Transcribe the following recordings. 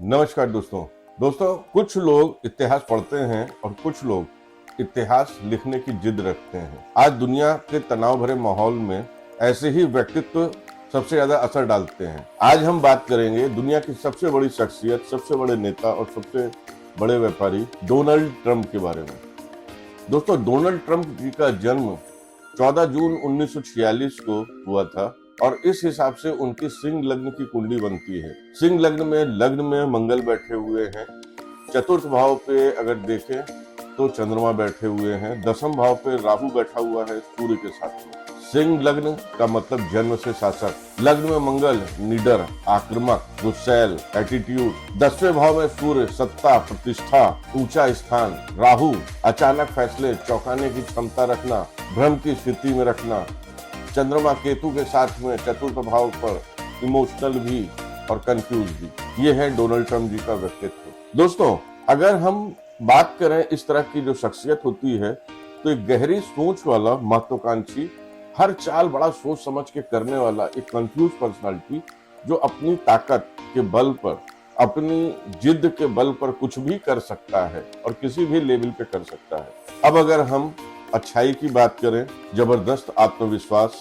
नमस्कार दोस्तों कुछ लोग इतिहास पढ़ते हैं और कुछ लोग इतिहास लिखने की जिद रखते हैं। आज दुनिया के तनाव भरे माहौल में ऐसे ही व्यक्तित्व सबसे ज्यादा असर डालते हैं। आज हम बात करेंगे दुनिया की सबसे बड़ी शख्सियत, सबसे बड़े नेता और सबसे बड़े व्यापारी डोनाल्ड ट्रंप के बारे में। दोस्तों, डोनाल्ड ट्रंप जी का जन्म 14 जून 1946 को हुआ था और इस हिसाब से उनकी सिंह लग्न की कुंडली बनती है। सिंह लग्न में मंगल बैठे हुए हैं। चतुर्थ भाव पे अगर देखें तो चंद्रमा बैठे हुए हैं। दसम भाव पे राहु बैठा हुआ है सूर्य के साथ में। सिंह लग्न का मतलब जन्म से शासक। लग्न में मंगल निडर, आक्रामक, गुस्सैल, एटीट्यूड। 10वें भाव में सूर्य सत्ता, प्रतिष्ठा, ऊंचा स्थान। राहु अचानक फैसले, चौंकाने की क्षमता रखना, भ्रम की स्थिति में रखना। चंद्रमा केतु के साथ में चतुर्थ भाव पर इमोशनल भी और कंफ्यूज भी। ये है डोनाल्ड ट्रंप जी का व्यक्तित्व। दोस्तों, अगर हम बात करें इस तरह की जो शख्सियत होती है तो एक गहरी सोच वाला, महत्वाकांक्षी, हर चाल बड़ा सोच समझ के करने वाला एक कंफ्यूज पर्सनालिटी जो अपनी ताकत के बल पर, अपनी जिद के बल पर कुछ भी कर सकता है और किसी भी लेवल पे कर सकता है। अब अगर हम अच्छाई की बात करें, जबरदस्त आत्मविश्वास,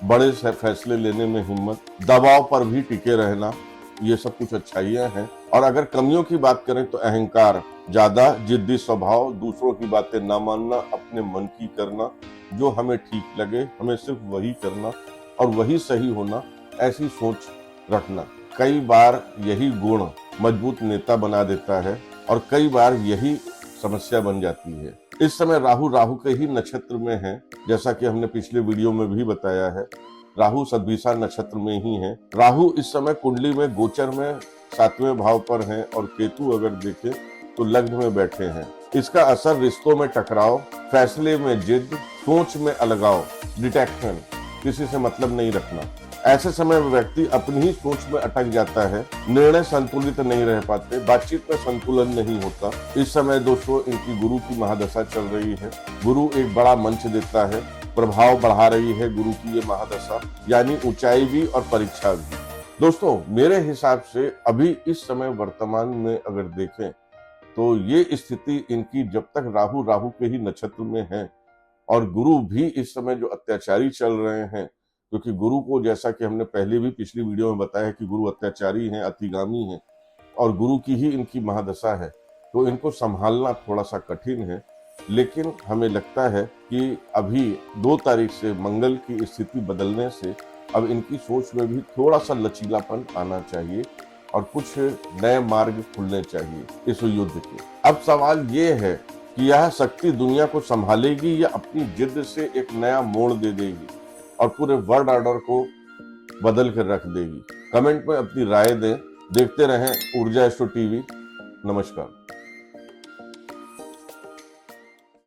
बड़े से फैसले लेने में हिम्मत, दबाव पर भी टिके रहना, ये सब कुछ अच्छाइयां हैं। और अगर कमियों की बात करें तो अहंकार, ज्यादा जिद्दी स्वभाव, दूसरों की बातें ना मानना, अपने मन की करना, जो हमें ठीक लगे हमें सिर्फ वही करना और वही सही होना, ऐसी सोच रखना। कई बार यही गुण मजबूत नेता बना देता है और कई बार यही समस्या बन जाती है। इस समय राहु के ही नक्षत्र में है, जैसा कि हमने पिछले वीडियो में भी बताया है। राहु सद्भिषा नक्षत्र में ही है। राहु इस समय कुंडली में गोचर में 7वें भाव पर है और केतु अगर देखें तो लग्न में बैठे हैं। इसका असर रिश्तों में टकराव, फैसले में जिद, सोच में अलगाव, डिटेक्शन, किसी से मतलब नहीं रखना। ऐसे समय व्यक्ति अपनी ही सोच में अटक जाता है, निर्णय संतुलित नहीं रह पाते, बातचीत में संतुलन नहीं होता। इस समय दोस्तों इनकी गुरु की महादशा चल रही है। गुरु एक बड़ा मंच देता है, प्रभाव बढ़ा रही है गुरु की ये महादशा, यानी ऊंचाई भी और परीक्षा भी। दोस्तों, मेरे हिसाब से अभी इस समय वर्तमान में अगर देखें तो ये स्थिति इनकी, जब तक राहु के ही नक्षत्र में है और गुरु भी इस समय जो अत्याचारी चल रहे हैं, क्योंकि गुरु को, जैसा कि हमने पहले भी पिछली वीडियो में बताया कि गुरु अत्याचारी हैं, अतिगामी हैं और गुरु की ही इनकी महादशा है, तो इनको संभालना थोड़ा सा कठिन है। लेकिन हमें लगता है कि अभी 2 तारीख से मंगल की स्थिति बदलने से अब इनकी सोच में भी थोड़ा सा लचीलापन आना चाहिए और कुछ नए मार्ग खुलने चाहिए इस युद्ध के। अब सवाल ये है कि यह शक्ति दुनिया को संभालेगी या अपनी जिद से एक नया मोड़ दे देगी और पूरे वर्ल्ड ऑर्डर को बदल कर रख देगी। कमेंट में अपनी राय दें। देखते रहें ऊर्जा एस्ट्रो टीवी। नमस्कार।